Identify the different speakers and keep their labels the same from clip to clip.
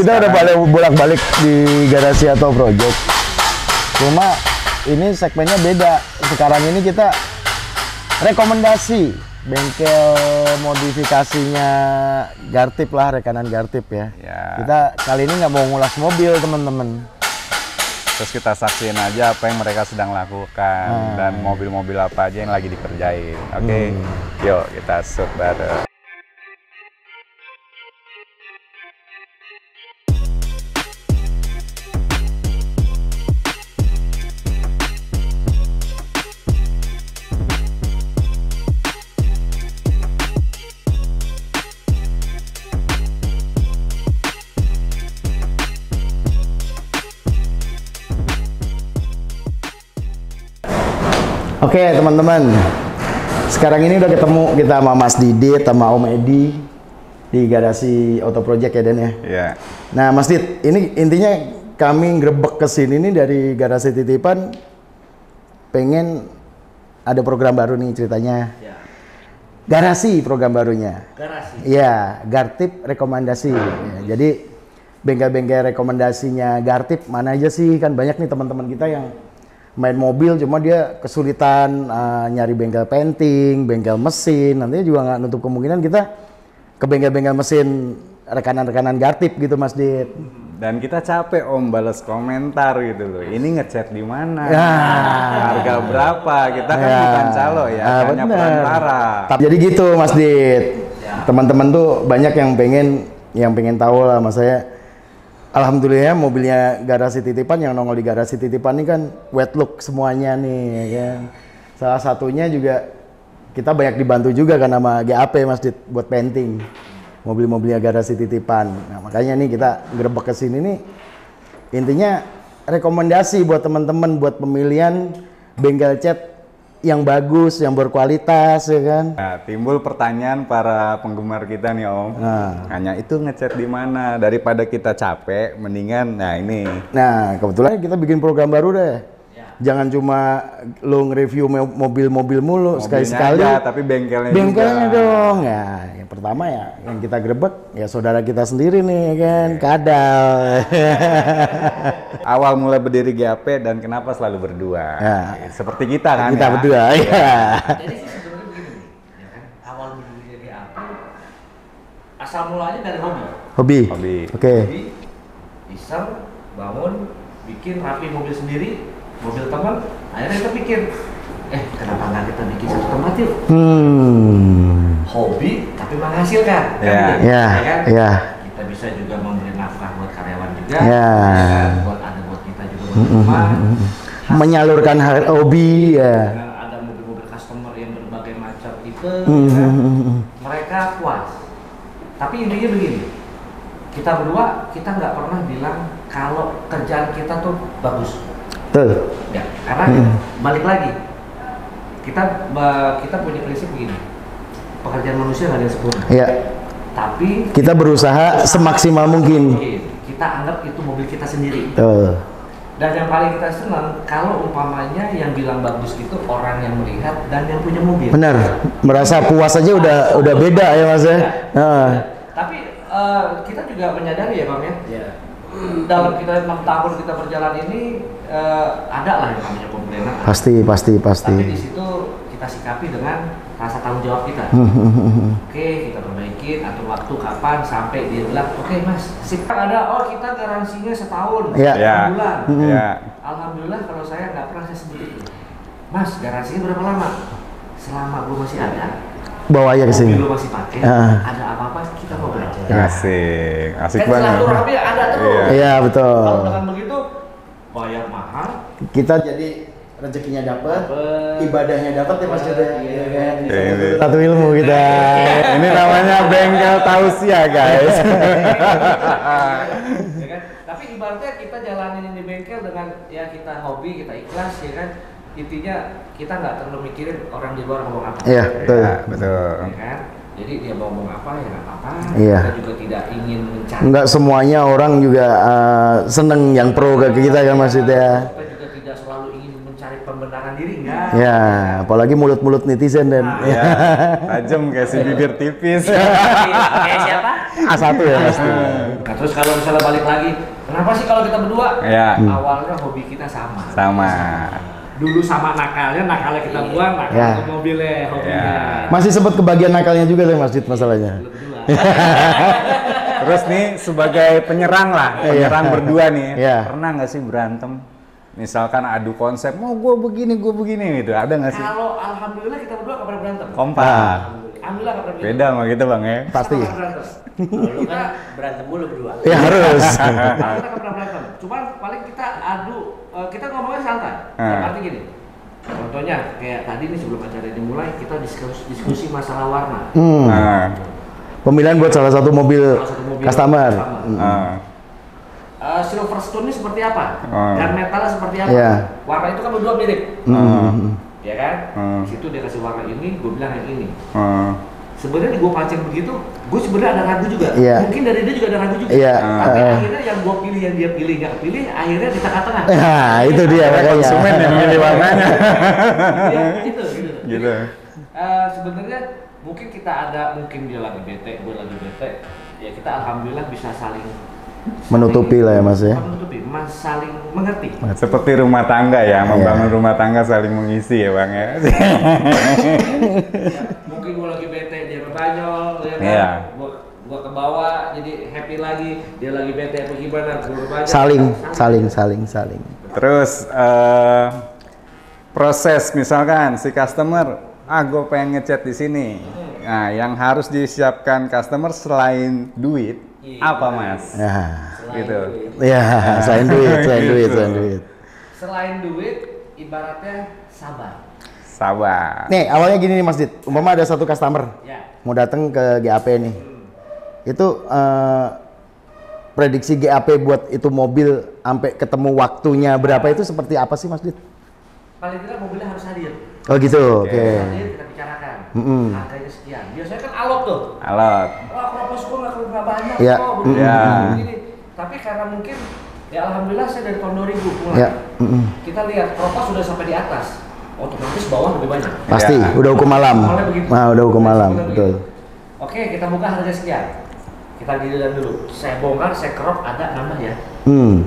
Speaker 1: kita udah bolak-balik di garasi atau project. Cuma ini segmennya beda. Sekarang ini kita rekomendasi bengkel modifikasinya Gartip lah, rekanan Gartip ya. Kita kali ini nggak mau ngulas mobil teman-teman.
Speaker 2: Terus kita saksiin aja apa yang mereka sedang lakukan dan mobil-mobil apa aja yang lagi dikerjain. Oke, yuk kita shoot bareng.
Speaker 1: Oke teman-teman, sekarang ini udah ketemu kita sama Mas Didit sama Om Edi di garasi Auto Project ya Den ya?
Speaker 2: Iya.
Speaker 1: Nah Mas Didit, ini intinya kami ngrebek ke sini nih dari garasi titipan, pengen ada program baru nih ceritanya. Ya. Garasi program barunya. Garasi? Iya, Gartip rekomendasi. Ya, jadi bengkel-bengkel rekomendasinya Gartip mana aja sih? Kan banyak nih teman-teman kita yang main mobil, cuma dia kesulitan nyari bengkel painting, bengkel mesin. Nantinya juga nggak nutup kemungkinan kita ke bengkel-bengkel mesin rekanan-rekanan Gartip gitu Mas Dit.
Speaker 2: Dan kita capek Om balas komentar gitu loh. Ini ngechat di mana? Harga berapa? Kita kan bukan calo ya, hanya perantara.
Speaker 1: Jadi gitu Mas Dit. Teman-teman tuh banyak yang pengen tahu lah Mas saya. Alhamdulillah mobilnya garasi titipan yang nongol di garasi titipan ini kan wet look semuanya nih ya kan. Salah satunya juga kita banyak dibantu juga kan sama GAP Mas Dit buat painting mobil-mobilnya garasi titipan. Nah, makanya nih kita gerebek ke sini nih intinya rekomendasi buat teman-teman buat pemilihan bengkel cat yang bagus, yang berkualitas ya kan.
Speaker 2: Nah, timbul pertanyaan para penggemar kita nih Om. Hanya itu ngechat di mana? Daripada kita capek, mendingan nah ini.
Speaker 1: Nah, kebetulan kita bikin program baru deh. Jangan cuma lo nge-review mobil-mobil mulu sekali-sekali.
Speaker 2: Tapi bengkelnya
Speaker 1: juga. Dong. Ya, yang pertama ya yang kita grebek ya saudara kita sendiri nih kan, Kadal.
Speaker 2: Awal mulai berdiri GAP dan kenapa selalu berdua? Ya. Seperti kita kan.
Speaker 1: Kita berdua. Ya.
Speaker 3: Jadi sih sebenarnya begini, ya kan? Awal berdiri GAP asal mulanya dari hobi.
Speaker 1: Oke.
Speaker 3: Jadi iseng bangun bikin rapi mobil sendiri. Mobil teman, akhirnya kita pikir, kenapa nggak kita bikin satu tempat yuk? Hobi tapi menghasilkan, kan? Kita bisa juga memberi nafkah buat karyawan juga, buat kita juga buat rumah,
Speaker 1: menyalurkan hobi,
Speaker 3: ada mobil-mobil customer yang berbagai macam tipe, mereka puas. Tapi intinya begini, kita berdua kita nggak pernah bilang kalau kerjaan kita tuh bagus. Ya, karena balik lagi kita punya prinsip begini, pekerjaan manusia nggak ada yang sempurna.
Speaker 1: Iya.
Speaker 3: Tapi
Speaker 1: kita berusaha semaksimal mungkin.
Speaker 3: Kita anggap itu mobil kita sendiri. Dan yang paling kita senang kalau umpamanya yang bilang bagus itu orang yang melihat dan yang punya mobil.
Speaker 1: Benar, merasa puas aja udah beda ya Mas ya.
Speaker 3: Tapi kita juga menyadari ya Bang ya. Dalam kita 6 tahun kita berjalan ini ada lah yang namanya pemberian.
Speaker 1: Pasti.
Speaker 3: Tapi di situ kita sikapi dengan rasa tanggung jawab kita. Oke, kita perbaikin atur waktu kapan sampai dia bilang, oke Mas, sip ada. Oh kita garansinya setahun, 6 bulan. Alhamdulillah kalau saya nggak pernah saya sebut itu. Mas, garansinya berapa lama? Selama gue masih ada.
Speaker 1: Bawa aja ke sini.
Speaker 3: Mobil lu masih pakai, ada apa-apa kita ngobrol.
Speaker 2: Asik banget.
Speaker 3: Silaturahmi ada terus.
Speaker 1: Iya betul.
Speaker 3: Kalau dengan begitu bayar mahal,
Speaker 1: kita jadi rezekinya dapat, ibadahnya dapat ya Mas Jude. Satu ilmu kita.
Speaker 2: Ini namanya bengkel tausiah guys.
Speaker 3: Ya kan? Tapi ibaratnya kita jalanin di bengkel dengan ya kita hobi, kita ikhlas ya kan. Intinya kita nggak terlalu mikirin orang di luar ngomong apa.
Speaker 1: Iya,
Speaker 2: betul.
Speaker 3: Ya kan? Jadi dia ngomong apa ya nggak apa-apa.
Speaker 1: Iya.
Speaker 3: Kita juga tidak ingin mencari.
Speaker 1: Nggak semuanya orang juga seneng yang pro ke kita kan Mas Yuda.
Speaker 3: Kita juga tidak selalu ingin mencari pembenaran diri, enggak.
Speaker 1: Ya, apalagi mulut-mulut netizen dan
Speaker 2: ya, tajam kayak si bibir tipis.
Speaker 3: Kayak siapa?
Speaker 1: A1 ya pasti.
Speaker 3: Nah, terus kalau misalnya balik lagi, kenapa sih kalau kita berdua?
Speaker 2: Ya.
Speaker 3: Awalnya hobi kita sama.
Speaker 2: Sama.
Speaker 3: Dulu sama nakalnya kita buang, nakal ke mobilnya, hobinya.
Speaker 1: Masih sempat kebagian nakalnya juga deh Masjid masalahnya.
Speaker 2: Terus nih sebagai penyerang lah, penyerang berdua nih,
Speaker 1: Iya.
Speaker 2: pernah nggak sih berantem? Misalkan adu konsep, mau gue begini gitu, ada nggak sih?
Speaker 3: Kalau alhamdulillah kita berdua nggak pernah berantem.
Speaker 2: Kompak.
Speaker 3: Alhamdulillah nggak pernah berantem.
Speaker 2: Beda sama kita bang ya.
Speaker 1: Pasti.
Speaker 3: Nggak pernah berantem.
Speaker 4: Dulu kan berantem mulu berdua.
Speaker 1: Ya harus.
Speaker 3: Kita nggak pernah berantem. Cuman paling kita adu, kita ngomongnya santai. Dalam arti gini. Contohnya kayak tadi nih sebelum acara dimulai kita diskusi masalah warna.
Speaker 2: Nah.
Speaker 1: Pemilihan buat salah satu mobil customer.
Speaker 3: Silverstone ini seperti apa? Dan metalnya seperti apa?
Speaker 1: Iya.
Speaker 3: Warna itu kan berdua mirip. Ya kan? Di situ dia kasih warna ini, gue bilang yang ini. Sebenarnya gue pancing begitu, gue sebenarnya ada ragu juga.
Speaker 1: Iya.
Speaker 3: Mungkin dari dia juga ada ragu juga.
Speaker 1: Iya.
Speaker 3: Tapi akhirnya yang gue pilih, yang dia pilih, nggak pilih, akhirnya di tengah-tengah.
Speaker 1: Nah, itu dia makanya.
Speaker 2: Konsumen yang milih warnanya.
Speaker 3: Gitu.
Speaker 2: Gitu.
Speaker 3: Sebenarnya mungkin kita ada, mungkin dia lagi bete, gue lagi bete. Ya kita alhamdulillah bisa saling
Speaker 1: Menutupi lah ya Mas ya.
Speaker 3: Menutupi, mas saling mengerti.
Speaker 2: Seperti rumah tangga ya, membangun rumah tangga saling mengisi ya bang ya.
Speaker 3: Mungkin gue lagi bete, dia ngebanyol, ya kan?
Speaker 2: Iya.
Speaker 3: Gua ke bawah, jadi happy lagi. Dia lagi bete apa gimana? Gua ngebanyol.
Speaker 1: Saling.
Speaker 2: Terus proses misalkan si customer, gue pengen ngechat di sini. Nah, yang harus disiapkan customer selain duit, apa mas?
Speaker 1: Ya.
Speaker 2: Gitu.
Speaker 1: Ya, selain duit.
Speaker 3: Selain duit, ibaratnya sabar.
Speaker 2: Sabar.
Speaker 1: Nih, awalnya gini nih Mas Dit. Umpama ada satu customer
Speaker 3: Ya.
Speaker 1: mau datang ke GAP nih. Itu prediksi GAP buat itu mobil sampai ketemu waktunya berapa itu seperti apa sih Mas Dit?
Speaker 3: Paling tidak mobilnya harus hadir.
Speaker 1: Oh gitu, oke.
Speaker 3: Hadir kita bicarakan. Harganya sekian. Biasanya kan alot tuh.
Speaker 2: Alot.
Speaker 3: Wah, propos gue nggak banyak
Speaker 1: Ya.
Speaker 3: kok. Begini. Tapi karena mungkin ya alhamdulillah saya dari tahun 2000 mulai.
Speaker 1: Ya.
Speaker 3: Kita lihat propos sudah sampai di atas. Otomatis bawah lebih banyak.
Speaker 1: Pasti,
Speaker 2: Ya.
Speaker 1: udah hukum malam.
Speaker 3: Awalnya begitu.
Speaker 1: Nah, udah hukum malam, betul.
Speaker 3: Oke, kita buka harga sekian. Kita dilihat dulu. Saya bongkar, saya kerok, ada nambah ya.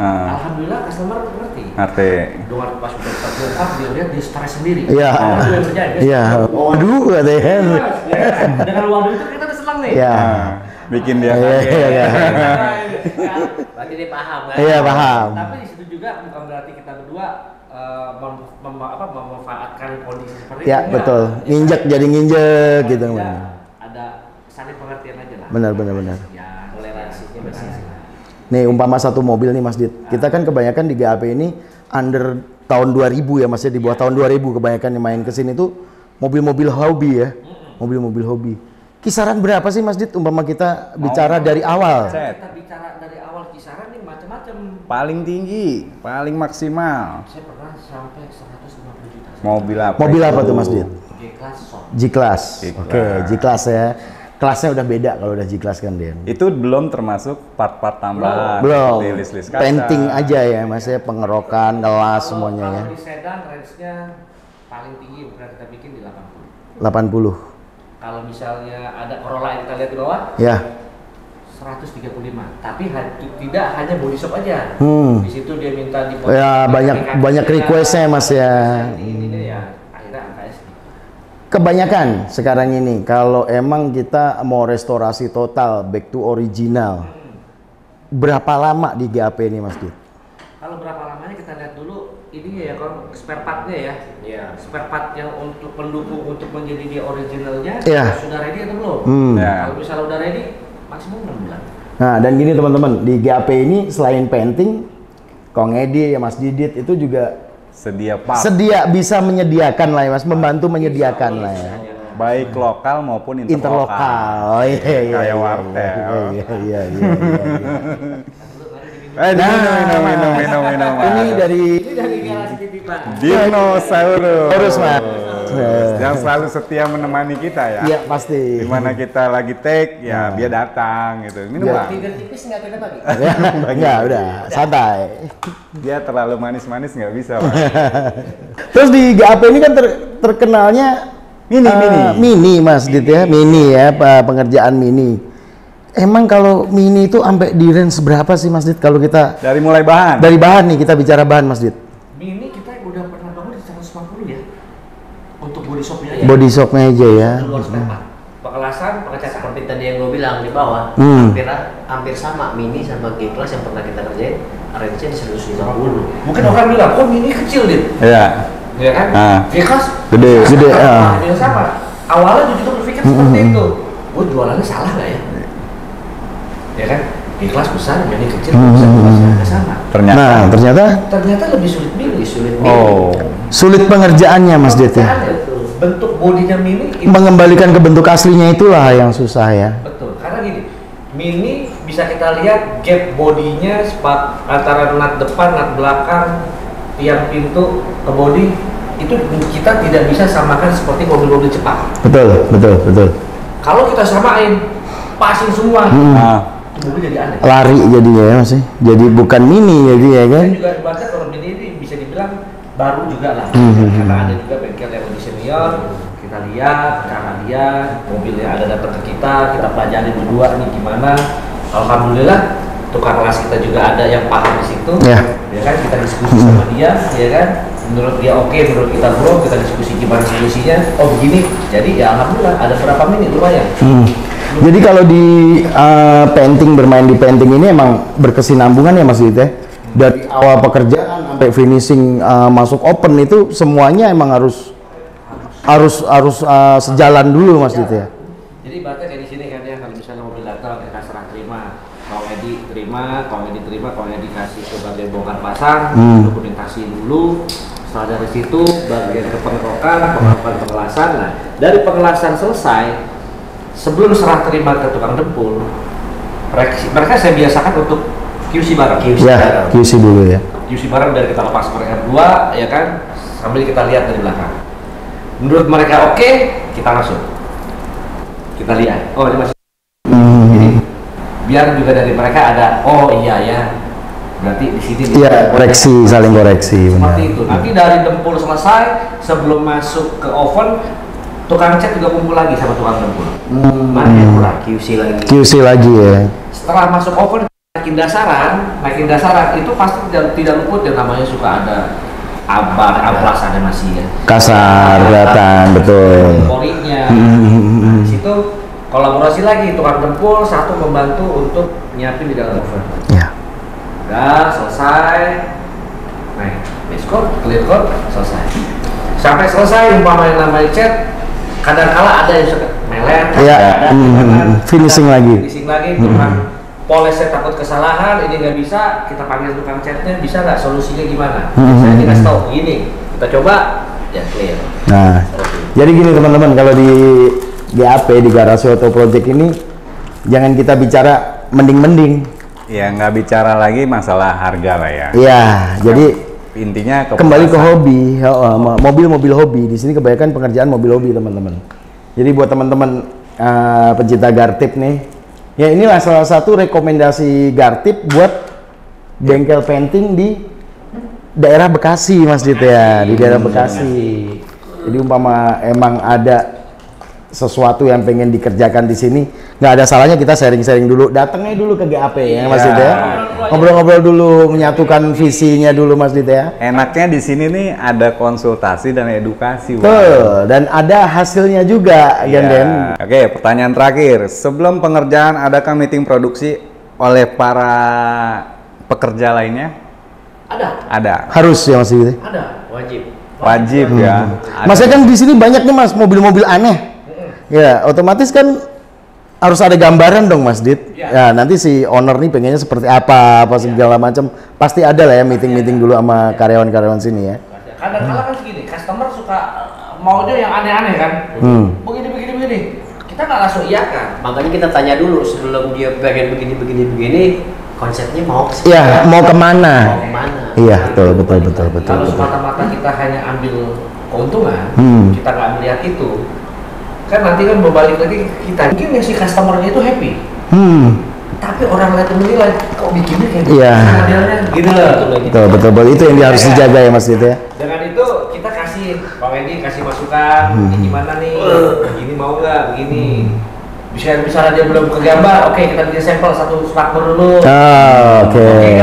Speaker 3: Alhamdulillah customer ngerti.
Speaker 2: Ngerti.
Speaker 3: Dengan pas udah kita bongkar, dia lihat dia stres sendiri.
Speaker 1: Iya.
Speaker 3: Waduh, yang terjadi.
Speaker 1: Iya. Waduh, katanya.
Speaker 3: Ya, dengan waduh itu kita udah senang nih.
Speaker 1: Ya.
Speaker 2: Bikin dia
Speaker 1: Iya.
Speaker 4: Berarti dia paham kan?
Speaker 1: Iya, paham.
Speaker 3: Tapi di situ juga bukan berarti kita berdua memanfaatkan kondisi seperti
Speaker 1: Ya,
Speaker 3: itu.
Speaker 1: betul.
Speaker 3: Enggak.
Speaker 1: Jadi nginjek gitu.
Speaker 3: Tidak, ada saling pengertian aja lah.
Speaker 1: Benar.
Speaker 3: Ya, toleransinya bersih.
Speaker 1: Nih, umpama satu mobil nih Mas Dit. Kita kan kebanyakan di GAP ini under tahun 2000 ya Mas ya, di bawah tahun 2000 kebanyakan yang main ke sini tuh mobil-mobil hobi ya. Mobil-mobil hobi. Kisaran berapa sih Mas Dit umpama kita bicara dari awal?
Speaker 3: Kita bicara dari awal kisaran nih macam-macam.
Speaker 2: Paling tinggi, paling maksimal.
Speaker 3: Saya pernah sampai 150 juta.
Speaker 2: Mobil apa?
Speaker 1: Mobil apa tuh Mas Dit?
Speaker 3: G-Class Shop.
Speaker 1: G-Class.
Speaker 2: G-Class.
Speaker 1: Oke, G-Class ya. Kelasnya udah beda kalau udah G-Class kan dia.
Speaker 2: Itu belum termasuk part-part tambahan.
Speaker 1: Belum.
Speaker 2: seperti list-list kaca.
Speaker 1: Painting aja ya Mas ya, pengerokan, ngelas semuanya ya.
Speaker 3: Kalau di sedan range-nya paling tinggi pernah kita bikin di 80.
Speaker 1: 80.
Speaker 3: Kalau misalnya ada Corolla yang kita lihat di bawah,
Speaker 1: Ya.
Speaker 3: 135. Tapi tidak hanya body shop aja. Di situ dia minta di
Speaker 1: Ya, banyak request-nya Mas ya.
Speaker 3: Ini ya akhirnya angkanya segitu.
Speaker 1: Kebanyakan sekarang ini kalau emang kita mau restorasi total back to original, berapa lama di GAP ini Mas Dit?
Speaker 3: Kalau berapa lamanya kita lihat dulu ini ya kalau spare part-nya ya. Iya, spare part yang untuk pendukung untuk menjadi dia originalnya
Speaker 1: Iya.
Speaker 3: sudah ready atau belum?
Speaker 2: Ya.
Speaker 3: Kalau misalnya udah ready maksimum 6 bulan.
Speaker 1: Nah, dan gini teman-teman, di GAP ini selain painting, Kong Edi ya Mas Didit itu juga
Speaker 2: Sedia part.
Speaker 1: bisa menyediakan lah ya Mas, membantu menyediakan lah ya.
Speaker 2: Baik lokal maupun
Speaker 1: Interlokal. Oh iya.
Speaker 2: Kayak wartel.
Speaker 1: Iya.
Speaker 2: Minum.
Speaker 1: Ini dari
Speaker 3: Ini dari garasi titipan.
Speaker 2: Dinosaurus.
Speaker 1: Terus Mas.
Speaker 2: Yang selalu setia menemani kita ya.
Speaker 1: Iya pasti.
Speaker 2: Dimana kita lagi take, ya dia datang gitu. Minum Bang.
Speaker 4: Tidur tipis nggak kita bagi?
Speaker 1: Enggak, udah santai.
Speaker 2: Dia terlalu manis-manis nggak bisa Bang.
Speaker 1: Terus di GAP ini kan terkenalnya mini Mas Dit ya, mini ya, pengerjaan mini. Emang kalau mini itu sampai di range berapa sih Mas Dit kalau kita
Speaker 2: Dari mulai bahan?
Speaker 1: dari bahan nih, kita bicara bahan Mas Dit.
Speaker 3: Mini kita udah pernah bangun di 150 ya. Untuk body shopnya ya.
Speaker 1: Body shopnya aja ya.
Speaker 3: Luar spare part. Pengelasan, pengecatan.
Speaker 4: Seperti tadi yang gue bilang di bawah, hampir sama mini sama G-Class yang pernah kita kerjain, range-nya di 150.
Speaker 3: Mungkin orang bilang, kok mini kecil Dit?
Speaker 2: Iya.
Speaker 3: Ya kan? G-Class
Speaker 1: Gede.
Speaker 3: yang sama. Awalnya juga berpikir seperti itu. Gue jualannya salah nggak ya? Ya kan? G-Class besar, mini kecil, bisa sama.
Speaker 1: Ternyata
Speaker 3: lebih sulit mini.
Speaker 1: sulit pengerjaannya Mas Dit ya.
Speaker 3: Bentuk bodinya mini
Speaker 1: Mengembalikan ke bentuk aslinya itulah yang susah ya.
Speaker 3: betul, karena gini, mini bisa kita lihat gap bodinya antara nut depan, nut belakang, tiang pintu ke bodi itu kita tidak bisa samakan seperti mobil-mobil cepat.
Speaker 1: Betul.
Speaker 3: Kalau kita samain, pasin semua, itu mobil jadi aneh.
Speaker 1: Lari jadinya ya Mas. Jadi bukan mini jadi ya kan.
Speaker 3: Saya juga baca kalau mini ini bisa dibilang baru juga lah, karena ada juga bengkel yang lebih senior. Kita lihat cara dia mobilnya ada datang ke kita pelajari berdua nih gimana. Alhamdulillah tukang las kita juga ada yang paham di situ, ya kan, kita diskusi sama dia, ya kan, menurut dia oke, menurut kita belum, kita diskusi gimana solusinya. Oh begini, jadi ya alhamdulillah ada berapa menit lumayan.
Speaker 1: Jadi kalau di painting, bermain di painting ini emang berkesinambungan ya Mas Dit ya. Dari awal pekerjaan sampai finishing masuk open itu semuanya emang harus sejalan dulu Mas Dit ya.
Speaker 3: Jadi ibaratnya kayak di sini kan ya, kalau misalnya mobil datang kita serah terima, kalau Edi terima, kalau Edi kasih sebagai bongkar pasang, dokumentasi dulu. Setelah dari situ bagian kepengerokan, pengelasan. Nah, dari pengelasan selesai, sebelum serah terima ke tukang dempul, mereka saya biasakan untuk QC bareng. QC
Speaker 1: dulu ya.
Speaker 3: QC bareng dari kita lepas R2 ya kan, sambil kita lihat dari belakang. Menurut mereka oke, kita masuk. Kita lihat. Oh ini masih. Jadi biar juga dari mereka ada. Oh iya ya. Berarti di sini.
Speaker 1: Iya, koreksi, saling koreksi.
Speaker 3: Seperti itu. Nanti dari dempul selesai, sebelum masuk ke oven, tukang cat juga kumpul lagi sama tukang dempul. Mana QC
Speaker 1: lagi ya.
Speaker 3: Setelah masuk oven, naikin dasaran itu pasti tidak luput yang namanya suka ada ablas ada masih ya.
Speaker 1: Kasar kelihatan betul.
Speaker 3: Porinya. Nah, di situ kolaborasi lagi tukang dempul satu membantu untuk nyiapin di dalam oven. Ya. Udah selesai. Nah, base coat, clear coat, selesai. Sampai selesai umpama yang namanya cat, kadang-kala ada yang suka melet,
Speaker 1: finishing lagi.
Speaker 3: Tukang polesnya takut kesalahan, ini nggak bisa, kita panggil tukang catnya, bisa nggak solusinya gimana? Saya dikasih tahu gini, kita coba, ya clear.
Speaker 1: Nah, jadi gini teman-teman, kalau di GAP di Garasi Auto Project ini jangan kita bicara mending-mending.
Speaker 2: Ya nggak bicara lagi masalah harga lah ya.
Speaker 1: Iya, jadi
Speaker 2: intinya
Speaker 1: kembali ke hobi, mobil-mobil hobi. Di sini kebanyakan pengerjaan mobil hobi teman-teman. Jadi buat teman-teman pencinta Gartip nih, ya inilah salah satu rekomendasi Gartip buat bengkel painting di daerah Bekasi Mas Dit ya, di daerah Bekasi. Jadi umpama emang ada sesuatu yang pengen dikerjakan di sini, nggak ada salahnya kita sharing-sharing dulu, datangnya dulu ke GAP ya Mas Dit ya, ngobrol-ngobrol dulu, menyatukan visinya dulu Mas Dit ya.
Speaker 2: Enaknya di sini nih ada konsultasi dan edukasi.
Speaker 1: Betul, dan ada hasilnya juga, Genden.
Speaker 2: Oke, pertanyaan terakhir, sebelum pengerjaan adakah meeting produksi oleh para pekerja lainnya? Ada.
Speaker 1: Harus ya Mas Dit?
Speaker 3: Ada,
Speaker 2: Wajib ya.
Speaker 1: Mas kan di sini banyak nih Mas mobil-mobil aneh. Ya, otomatis kan harus ada gambaran dong Mas Dit. Ya, nanti si owner nih pengennya seperti apa segala macam. Pasti ada lah ya meeting-meeting dulu sama karyawan-karyawan sini ya.
Speaker 3: Kadang-kadang kan segini, customer suka maunya yang aneh-aneh kan. Begini. Kita nggak langsung iya kan.
Speaker 4: Makanya kita tanya dulu sebelum dia pengen begini, konsepnya mau ke
Speaker 1: Iya, mau kemana? Iya, betul.
Speaker 3: Kalau semata-mata kita hanya ambil keuntungan, kita nggak melihat itu, kan nanti kan berbalik lagi ke kita. Mungkin ya si customernya itu happy, tapi orang lain tuh menilai kok bikinnya kayak gitu, modelnya gitu loh.
Speaker 1: Betul, itu yang harus dijaga ya Mas Dit ya.
Speaker 3: Dengan itu kita kasih Pak Wendy kasih masukan, ini gimana nih, begini mau nggak, begini. Misalnya dia belum kegambar, oke kita bikin sampel satu smartphone dulu.
Speaker 1: Oke,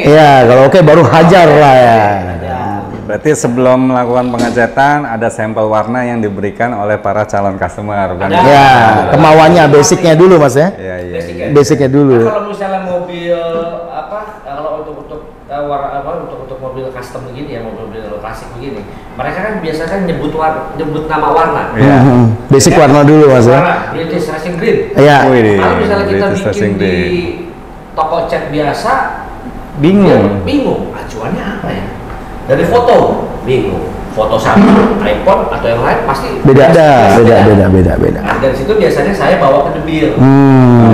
Speaker 1: ya. Kalau oke baru hajar lah ya.
Speaker 2: Berarti sebelum melakukan pengecatan ada sampel warna yang diberikan oleh para calon customer, kan?
Speaker 1: Ya, kemauannya, basicnya dulu Mas ya.
Speaker 2: Iya.
Speaker 1: Basicnya dulu.
Speaker 3: Nah, kalau misalnya mobil kalau untuk mobil custom begini ya, mobil klasik begini, mereka kan biasanya nyebut nama warna.
Speaker 1: Basic warna dulu Mas ya.
Speaker 3: British Racing Green.
Speaker 1: Iya.
Speaker 3: Kalau misalnya kita bikin di toko cat biasa,
Speaker 2: bingung.
Speaker 3: Acuannya apa ya? Dari foto bingung, foto sama iPhone atau yang lain pasti beda.
Speaker 1: Nah,
Speaker 3: dari situ biasanya saya bawa ke debil,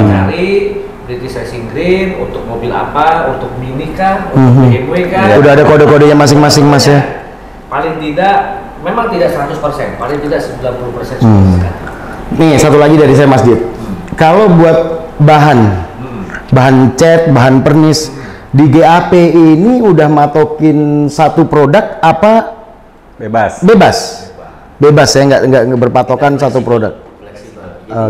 Speaker 3: cari British Racing Green untuk mobil apa, untuk Mini kah, untuk BMW kah.
Speaker 1: Udah ada kode-kodenya masing-masing Mas ya.
Speaker 3: Paling tidak, memang tidak 100%, paling tidak 90%.
Speaker 1: Nih satu lagi dari saya Mas Dit. Kalau buat bahan cat, bahan pernis di GAP ini udah matokin satu produk apa? Bebas ya, nggak berpatokan satu produk.
Speaker 4: Fleksibel.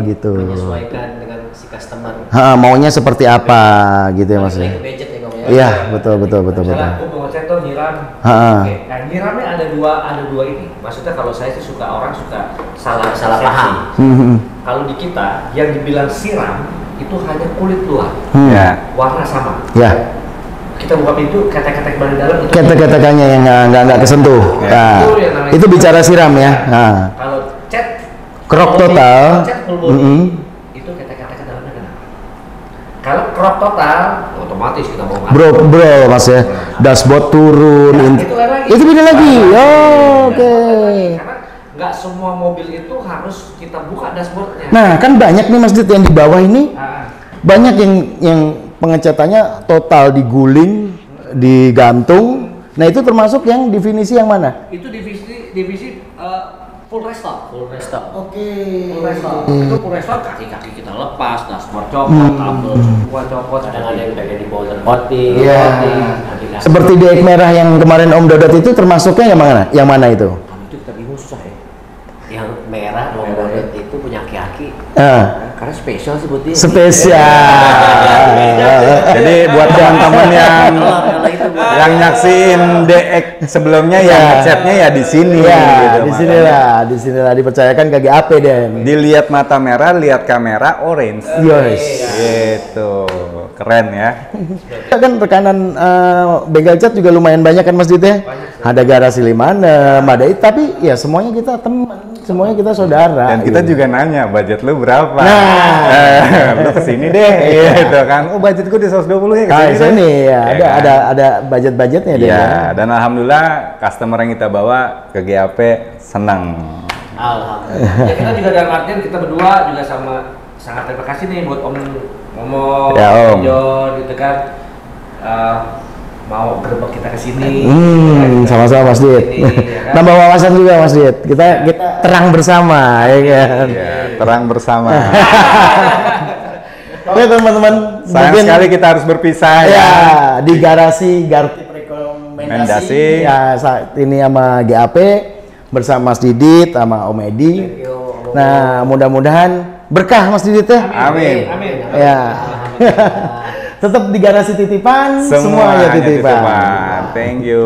Speaker 1: Gitu.
Speaker 4: Menyesuaikan dengan si customer.
Speaker 1: Maunya seperti apa gitu ya Mas ya?
Speaker 4: Gadget ya Bang ya.
Speaker 1: Iya, betul.
Speaker 3: Misalnya aku mau ngecat tuh nyiram. Oke, nah nyiramnya ada dua ini. Maksudnya kalau saya sih orang suka salah paham. Kalau di kita yang dibilang siram itu hanya kulit luar, warna sama.
Speaker 1: Ya.
Speaker 3: Kita buka pintu, ketek-ketek bagian dalam itu.
Speaker 1: Ketek-keteknya yang nggak kesentuh. Nah, itu bicara siram ya.
Speaker 3: Kalau cat
Speaker 1: crop total,
Speaker 3: cat full body, itu ketek-ketek dalamnya kena. Kalau crop total, otomatis kita mau
Speaker 1: bro Mas ya. Dashboard turun. Itu beda lagi. Oke.
Speaker 3: Karena nggak semua mobil itu harus kita buka dashboardnya.
Speaker 1: Nah, kan banyak nih Mas Dit yang di bawah ini. Banyak yang pengecatannya total diguling, digantung. Nah itu termasuk yang definisi yang mana?
Speaker 3: Itu divisi full restore.
Speaker 4: Full restore.
Speaker 3: Oke. Full restore. Itu full restore, kaki-kaki kita lepas, dashboard copot, tabel semua copot.
Speaker 4: Kadang ada yang bagian di bawah coating.
Speaker 1: Iya. Seperti DX merah yang kemarin Om Dodot itu termasuknya yang mana? Yang mana itu?
Speaker 4: Itu kita bingung susah ya. Yang merah Om Dodot itu punya aki-aki. Karena spesial sebutnya.
Speaker 2: Jadi buat teman-teman yang nyaksin DX sebelumnya ya chatnya ya di sini.
Speaker 1: Ya, di sinilah dipercayakan ke GAP deh.
Speaker 2: Dilihat mata merah, lihat kamera orange. Gitu, keren ya.
Speaker 1: Kan rekanan bengkel cat juga lumayan banyak kan Mas Dit ya. Ada Garasi Limana, Madai, tapi ya semuanya kita teman, semuanya kita saudara.
Speaker 2: Dan kita juga nanya budget lu berapa?
Speaker 1: Nah,
Speaker 2: lu kesini deh, gitu kan? Oh budgetku di 120 ya
Speaker 1: kesini ya. Ada budget-budgetnya deh.
Speaker 2: Ya, dan alhamdulillah customer yang kita bawa ke GAP senang.
Speaker 3: Alhamdulillah. Ya kita juga dalam artian kita berdua juga sangat terima kasih nih buat Om Momo, John gitu kan. Mau gerbek kita ke sini.
Speaker 1: Sama-sama Mas Dit. Kan? Nambah wawasan juga Mas Dit. Kita terang bersama ya kan.
Speaker 2: Iya, terang bersama.
Speaker 1: Oke teman-teman,
Speaker 2: sayang sekali kita harus berpisah ya.
Speaker 1: Di Garasi Gartip rekomendasi ya saat ini sama GAP bersama Mas Didit sama Om Edi. Nah, mudah-mudahan berkah Mas Didit ya.
Speaker 2: Amin.
Speaker 1: Ya. Tetap di Garasi Titipan, semuanya titipan.
Speaker 2: Thank you.